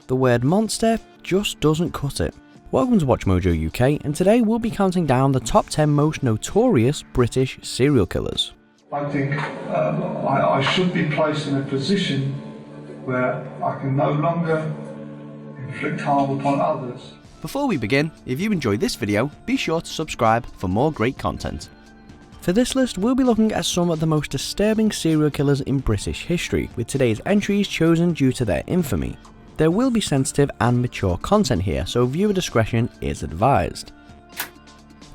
the word monster just doesn't cut it. Welcome to Watch Mojo UK, and today we'll be counting down the top 10 most notorious British serial killers. I think I should be placed in a position where I can no longer inflict harm upon others. Before we begin, if you enjoyed this video, be sure to subscribe for more great content. For this list, we'll be looking at some of the most disturbing serial killers in British history, with today's entries chosen due to their infamy. There will be sensitive and mature content here, so viewer discretion is advised.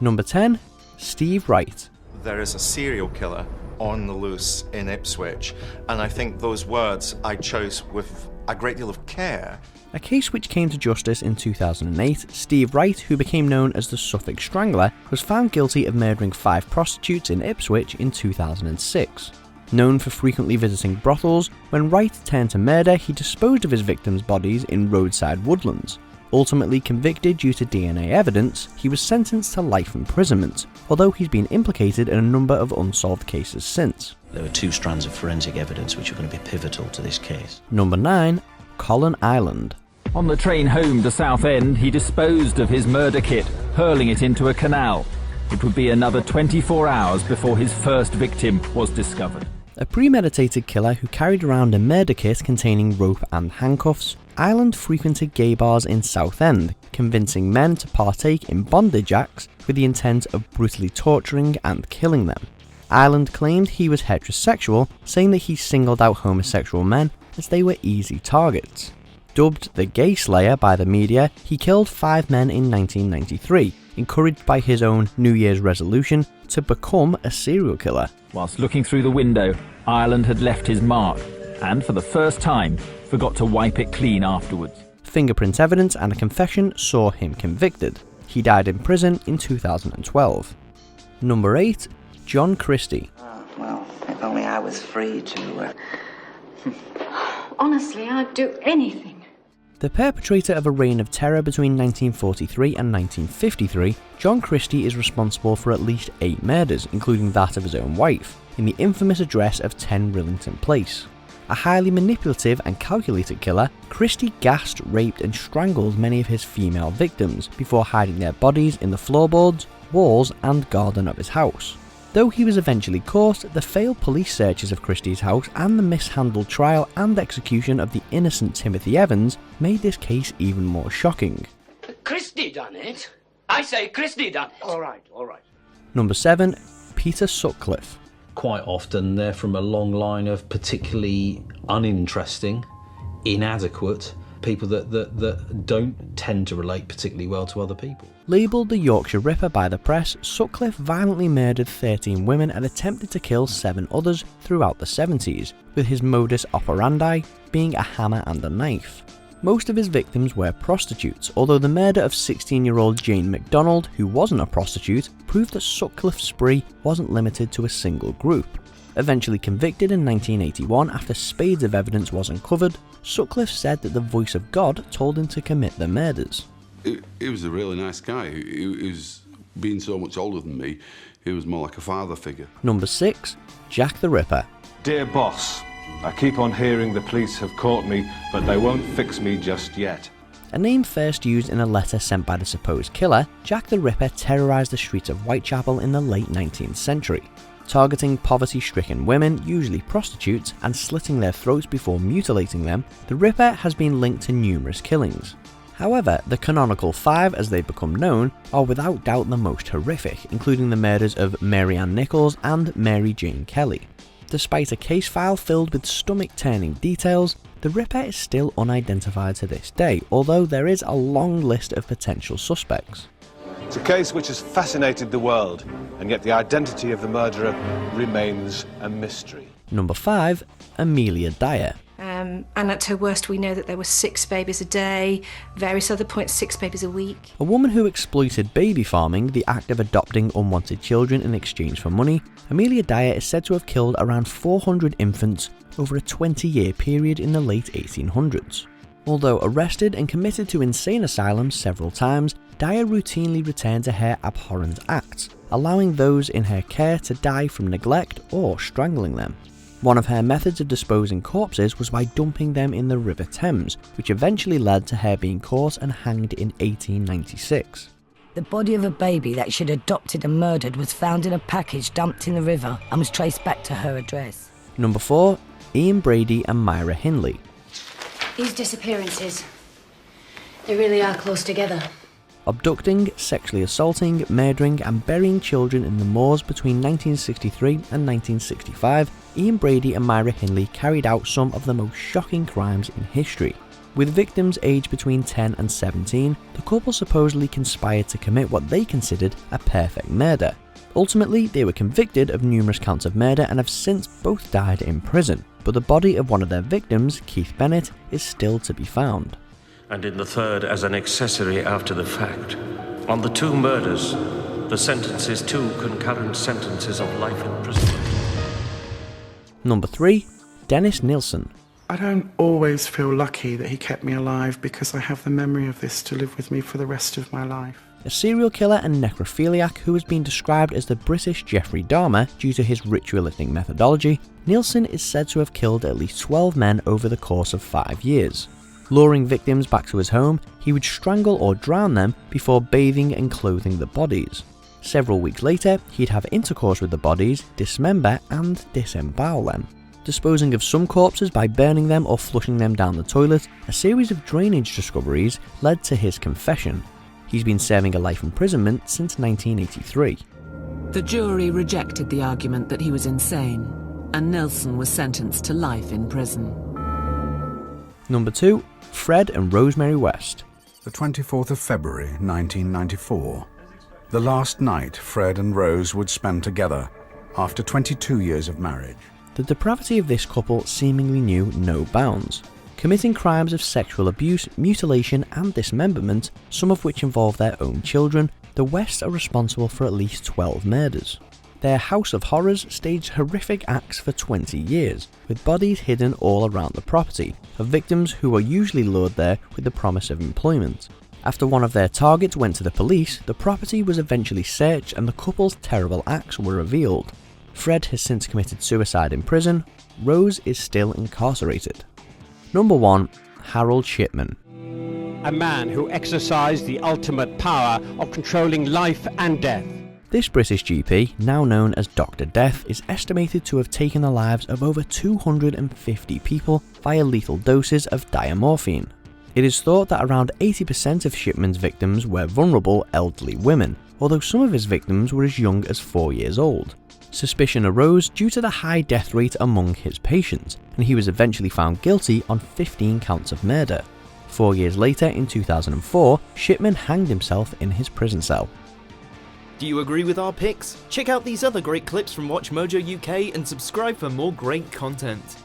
Number 10. Steve Wright. There is a serial killer on the loose in Ipswich, and I think those words I chose with a great deal of care. A case which came to justice in 2008, Steve Wright, who became known as the Suffolk Strangler, was found guilty of murdering 5 prostitutes in Ipswich in 2006. Known for frequently visiting brothels, when Wright turned to murder, he disposed of his victims' bodies in roadside woodlands. Ultimately convicted due to DNA evidence, he was sentenced to life imprisonment, although he's been implicated in a number of unsolved cases since. There were 2 strands of forensic evidence which are going to be pivotal to this case. Number 9. Colin Ireland. On the train home to Southend, he disposed of his murder kit, hurling it into a canal. It would be another 24 hours before his first victim was discovered. A premeditated killer who carried around a murder kit containing rope and handcuffs, Ireland frequented gay bars in Southend, convincing men to partake in bondage acts with the intent of brutally torturing and killing them. Ireland claimed he was heterosexual, saying that he singled out homosexual men as they were easy targets. Dubbed the Gay Slayer by the media, he killed 5 men in 1993, encouraged by his own New Year's resolution to become a serial killer. Whilst looking through the window, Ireland had left his mark, and for the first time, forgot to wipe it clean afterwards. Fingerprint evidence and a confession saw him convicted. He died in prison in 2012. Number 8. John Christie. Well, if only I was free to... Honestly, I'd do anything. The perpetrator of a reign of terror between 1943 and 1953, John Christie is responsible for at least 8 murders, including that of his own wife, in the infamous address of 10 Rillington Place. A highly manipulative and calculated killer, Christie gassed, raped and strangled many of his female victims before hiding their bodies in the floorboards, walls and garden of his house. Though he was eventually caught, the failed police searches of Christie's house and the mishandled trial and execution of the innocent Timothy Evans made this case even more shocking. Christie done it? I say Christie done it. All right. Number 7. Peter Sutcliffe. Quite often they're from a long line of particularly uninteresting, inadequate people that don't tend to relate particularly well to other people. Labelled the Yorkshire Ripper by the press, Sutcliffe violently murdered 13 women and attempted to kill 7 others throughout the 70s, with his modus operandi being a hammer and a knife. Most of his victims were prostitutes, although the murder of 16-year-old Jane MacDonald, who wasn't a prostitute, proved that Sutcliffe's spree wasn't limited to a single group. Eventually convicted in 1981 after spades of evidence was uncovered, Sutcliffe said that the voice of God told him to commit the murders. He was a really nice guy. He was, being so much older than me, he was more like a father figure. Number 6. Jack the Ripper. Dear boss, I keep on hearing the police have caught me, but they won't fix me just yet. A name first used in a letter sent by the supposed killer, Jack the Ripper terrorised the streets of Whitechapel in the late 19th century. Targeting poverty-stricken women, usually prostitutes, and slitting their throats before mutilating them, the Ripper has been linked to numerous killings. However, the canonical 5, as they become known, are without doubt the most horrific, including the murders of Mary Ann Nichols and Mary Jane Kelly. Despite a case file filled with stomach-turning details, the Ripper is still unidentified to this day, although there is a long list of potential suspects. It's a case which has fascinated the world, and yet the identity of the murderer remains a mystery. Number 5. Amelia Dyer. And at her worst, we know that there were 6 babies a day, various other points, 6 babies a week. A woman who exploited baby farming, the act of adopting unwanted children in exchange for money, Amelia Dyer is said to have killed around 400 infants over a 20-year period in the late 1800s. Although arrested and committed to insane asylums several times, Dyer routinely returned to her abhorrent acts, allowing those in her care to die from neglect or strangling them. One of her methods of disposing corpses was by dumping them in the River Thames, which eventually led to her being caught and hanged in 1896. The body of a baby that she'd adopted and murdered was found in a package dumped in the river and was traced back to her address. Number 4. Ian Brady and Myra Hindley. These disappearances, they really are close together. Abducting, sexually assaulting, murdering and burying children in the moors between 1963 and 1965, Ian Brady and Myra Hindley carried out some of the most shocking crimes in history. With victims aged between 10 and 17, the couple supposedly conspired to commit what they considered a perfect murder. Ultimately, they were convicted of numerous counts of murder and have since both died in prison, but the body of one of their victims, Keith Bennett, is still to be found. And in the third as an accessory after the fact. On the 2 murders, the sentence is 2 concurrent sentences of life imprisonment. Number 3. Dennis Nilsen. I don't always feel lucky that he kept me alive because I have the memory of this to live with me for the rest of my life. A serial killer and necrophiliac who has been described as the British Jeffrey Dahmer due to his ritualistic methodology, Nilsen is said to have killed at least 12 men over the course of 5 years. Luring victims back to his home, he would strangle or drown them before bathing and clothing the bodies. Several weeks later, he'd have intercourse with the bodies, dismember and disembowel them. Disposing of some corpses by burning them or flushing them down the toilet, a series of drainage discoveries led to his confession. He's been serving a life imprisonment since 1983. The jury rejected the argument that he was insane, and Nilsen was sentenced to life in prison. Number 2. Fred and Rosemary West. The 24th of February 1994. The last night Fred and Rose would spend together after 22 years of marriage. The depravity of this couple seemingly knew no bounds. Committing crimes of sexual abuse, mutilation and dismemberment, some of which involve their own children, the Wests are responsible for at least 12 murders. Their house of horrors staged horrific acts for 20 years, with bodies hidden all around the property, of victims who were usually lured there with the promise of employment. After one of their targets went to the police, the property was eventually searched and the couple's terrible acts were revealed. Fred has since committed suicide in prison. Rose is still incarcerated. Number 1. Harold Shipman. A man who exercised the ultimate power of controlling life and death. This British GP, now known as Dr. Death, is estimated to have taken the lives of over 250 people via lethal doses of diamorphine. It is thought that around 80% of Shipman's victims were vulnerable elderly women, although some of his victims were as young as 4 years old. Suspicion arose due to the high death rate among his patients, and he was eventually found guilty on 15 counts of murder. 4 years later, in 2004, Shipman hanged himself in his prison cell. Do you agree with our picks? Check out these other great clips from Watch Mojo UK and subscribe for more great content.